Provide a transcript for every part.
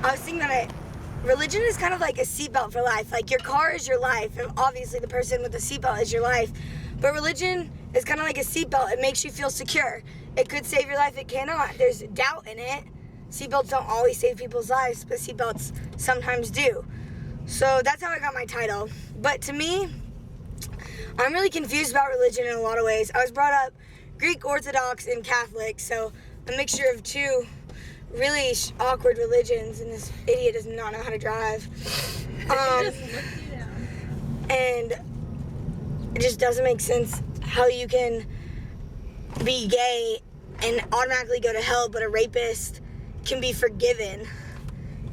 I was thinking that religion is kind of like a seatbelt for life. Like your car is your life, and obviously the person with the seatbelt is your life. But religion is kind of like a seatbelt. It makes you feel secure. It could save your life, it cannot. There's doubt in it. Seatbelts don't always save people's lives, but seatbelts sometimes do. So that's how I got my title. But to me, I'm really confused about religion in a lot of ways. I was brought up Greek Orthodox and Catholic, so a mixture of two really awkward religions, and this idiot does not know how to drive. And it just doesn't make sense how you can be gay and automatically go to hell, but a rapist can be forgiven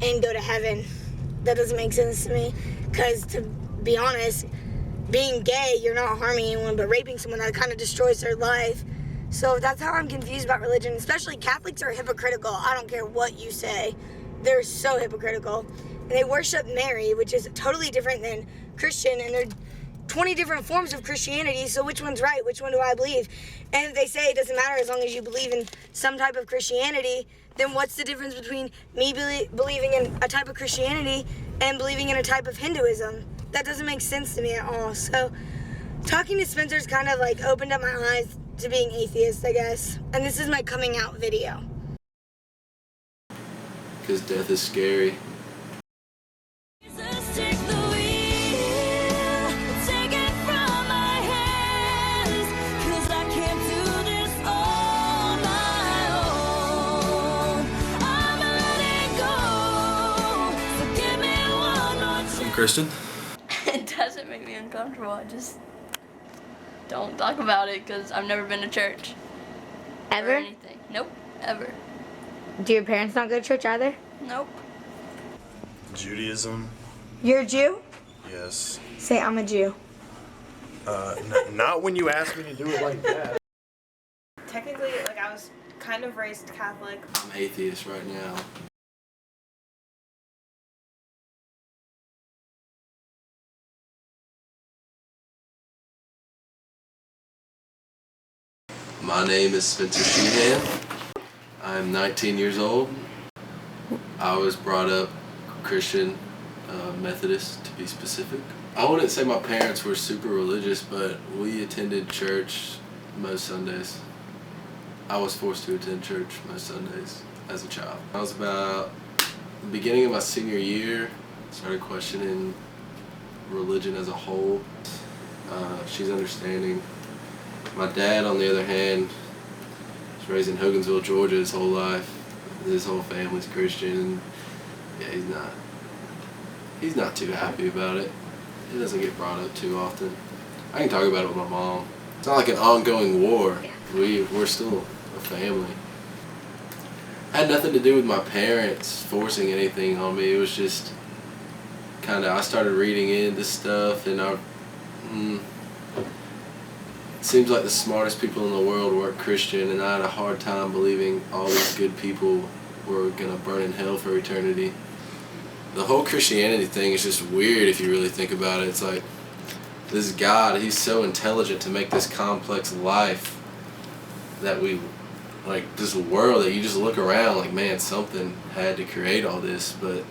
and go to heaven. That doesn't make sense to me, because to be honest, being gay, you're not harming anyone, but raping someone, that kind of destroys their life. So that's how I'm confused about religion. Especially Catholics are hypocritical. I don't care what you say. They're so hypocritical. And they worship Mary, which is totally different than Christian, and there are 20 different forms of Christianity, so which one's right? Which one do I believe? And if they say it doesn't matter as long as you believe in some type of Christianity, then what's the difference between me believing in a type of Christianity and believing in a type of Hinduism? That doesn't make sense to me at all. So talking to Spencer's kind of like opened up my eyes to being atheist, I guess. And this is my coming out video. Because death is scary. Kristen? It doesn't make me uncomfortable. I just don't talk about it because I've never been to church. Ever? Or anything. Nope. Ever. Do your parents not go to church either? Nope. Judaism. You're a Jew? Yes. Say, I'm a Jew. Not when you ask me to do it like that. Technically, like, I was kind of raised Catholic. I'm atheist right now. My name is Spencer Sheehan. I'm 19 years old. I was brought up Christian, Methodist to be specific. I wouldn't say my parents were super religious, but we attended church most Sundays. I was forced to attend church most Sundays as a child. I was about the beginning of my senior year, started questioning religion as a whole. She's understanding. My dad, on the other hand, was raised in Hogansville, Georgia his whole life. His whole family's Christian. Yeah, he's not too happy about it. It doesn't get brought up too often. I can talk about it with my mom. It's not like an ongoing war. We're still a family. It had nothing to do with my parents forcing anything on me. It was just kind of, I started reading into stuff, and it seems like the smartest people in the world weren't Christian, and I had a hard time believing all these good people were going to burn in hell for eternity. The whole Christianity thing is just weird if you really think about it. It's like, this God, he's so intelligent to make this complex life that we, like this world that you just look around like, man, something had to create all this, but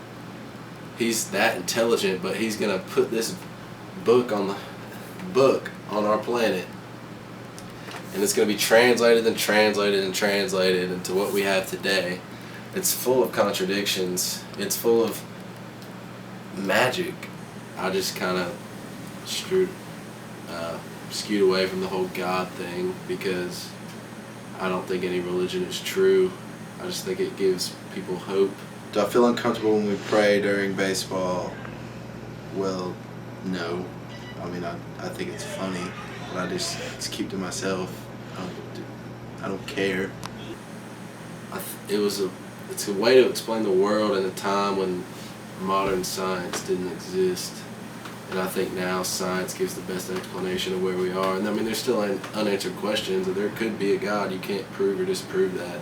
he's that intelligent, but he's going to put this book on our planet. And it's going to be translated and translated and translated into what we have today. It's full of contradictions. It's full of magic. I just kind of skewed away from the whole God thing because I don't think any religion is true. I just think it gives people hope. Do I feel uncomfortable when we pray during baseball? Well, no. I mean, I think it's funny, but I just keep to myself. I don't care. It's a way to explain the world in a time when modern science didn't exist. And I think now science gives the best explanation of where we are. And I mean, there's still unanswered questions, and there could be a God. You can't prove or disprove that.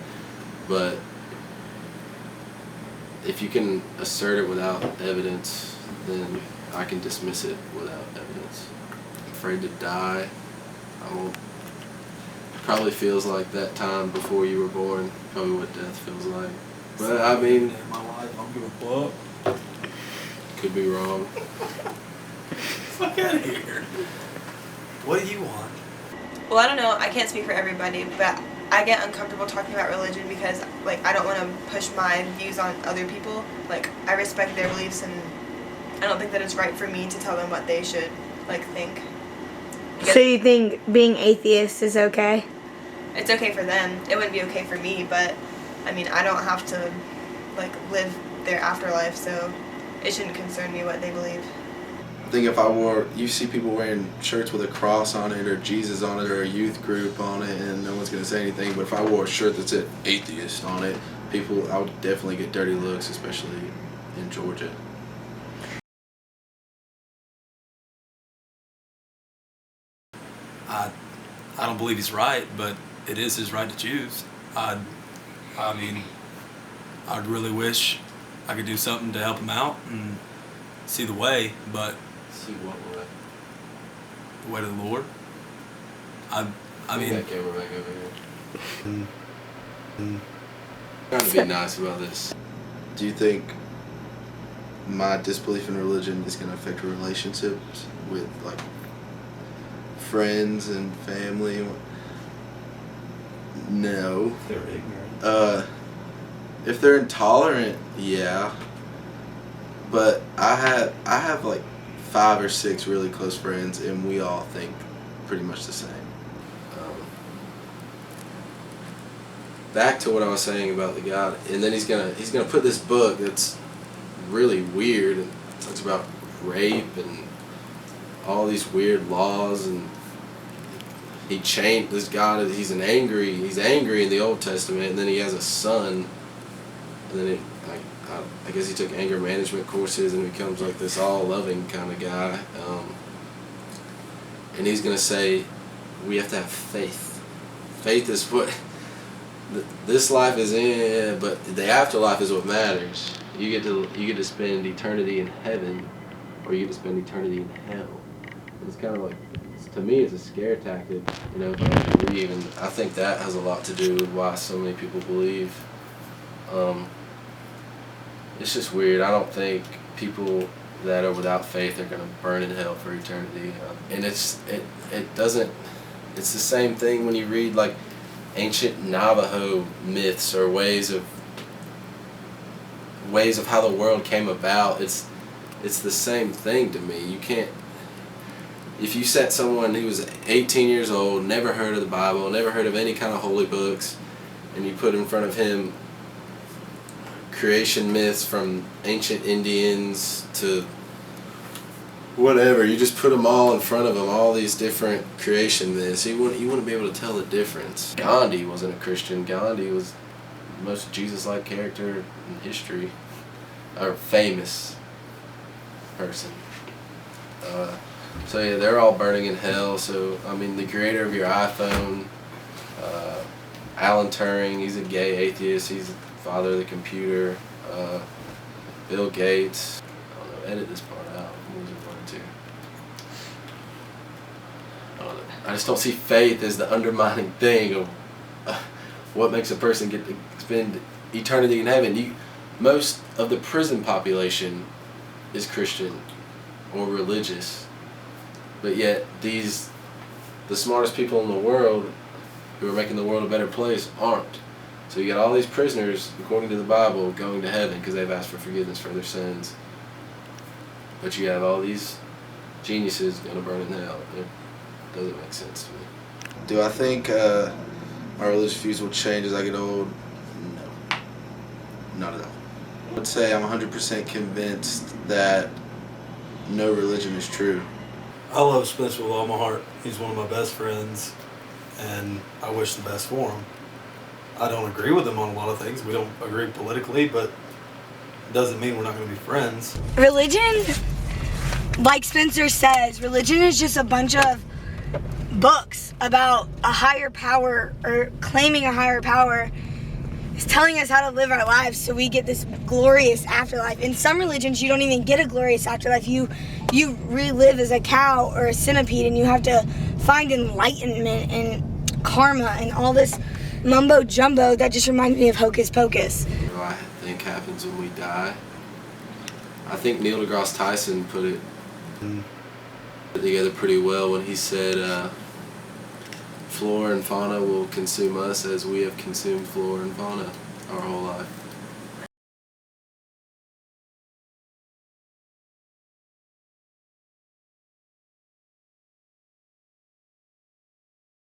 But if you can assert it without evidence, then I can dismiss it without evidence. I'm afraid to die. I won't. Probably feels like that time before you were born. Probably what death feels like. But I mean, In my life, I'll give a fuck. could be wrong. Fuck out of here. What do you want? Well, I don't know. I can't speak for everybody, but I get uncomfortable talking about religion because, like, I don't want to push my views on other people. Like, I respect their beliefs, and I don't think that it's right for me to tell them what they should, like, think. So you think being atheist is okay? It's okay for them. It wouldn't be okay for me, but, I mean, I don't have to, like, live their afterlife, so it shouldn't concern me what they believe. I think if I wore, you see people wearing shirts with a cross on it or Jesus on it or a youth group on it, and no one's gonna say anything. But if I wore a shirt that said atheist on it, I would definitely get dirty looks, especially in Georgia. I don't believe he's right, but it is his right to choose. I mean, I'd really wish I could do something to help him out and see the way, but See what way? the way to the Lord. I Bring mean, that camera back over here. Trying to be nice about this. Do you think my disbelief in religion is going to affect relationships with, like, friends and family? No. they're ignorant. If they're intolerant, yeah. But I have like 5 or 6 really close friends, and we all think pretty much the same. Back to what I was saying about the God, and then he's gonna put this book that's really weird and talks about rape and all these weird laws, and he changed this God. He's angry in the Old Testament, and then he has a son, and then I guess he took anger management courses and becomes like this all loving kind of guy, and he's gonna say we have to have faith. Faith is what this life is in, but the afterlife is what matters. You get to spend eternity in heaven, or you get to spend eternity in hell. It's kind of like, to me, it's a scare tactic, you know, if I don't believe, and I think that has a lot to do with why so many people believe. It's just weird. I don't think people that are without faith are gonna burn in hell for eternity, and it doesn't. It's the same thing when you read like ancient Navajo myths or ways of how the world came about. It's the same thing to me. You can't. If you set someone who was 18 years old, never heard of the Bible, never heard of any kind of holy books, and you put in front of him creation myths from ancient Indians to whatever, you just put them all in front of him, all these different creation myths, you wouldn't be able to tell the difference. Gandhi wasn't a Christian. Gandhi was the most Jesus-like character in history, or famous person. So yeah, they're all burning in hell. So I mean, the creator of your iPhone, Alan Turing, he's a gay atheist. He's the father of the computer. Bill Gates. I don't know. Edit this part out. What was it wanted to? I don't know. I just don't see faith as the undermining thing of what makes a person get to spend eternity in heaven. Most of the prison population is Christian or religious. But yet, the smartest people in the world who are making the world a better place aren't. So you got all these prisoners, according to the Bible, going to heaven because they've asked for forgiveness for their sins. But you have all these geniuses going to burn in hell. It doesn't make sense to me. Do I think my religious views will change as I get old? No. Not at all. I would say I'm 100% convinced that no religion is true. I love Spencer with all my heart. He's one of my best friends, and I wish the best for him. I don't agree with him on a lot of things. We don't agree politically, but it doesn't mean we're not going to be friends. Religion, like Spencer says, religion is just a bunch of books about a higher power or claiming a higher power. It's telling us how to live our lives so we get this glorious afterlife. In some religions, you don't even get a glorious afterlife. You relive as a cow or a centipede, and you have to find enlightenment and karma and all this mumbo jumbo that just reminded me of Hocus Pocus. What I think happens when we die. I think Neil deGrasse Tyson put it together pretty well when he said flora and fauna will consume us as we have consumed flora and fauna our whole life.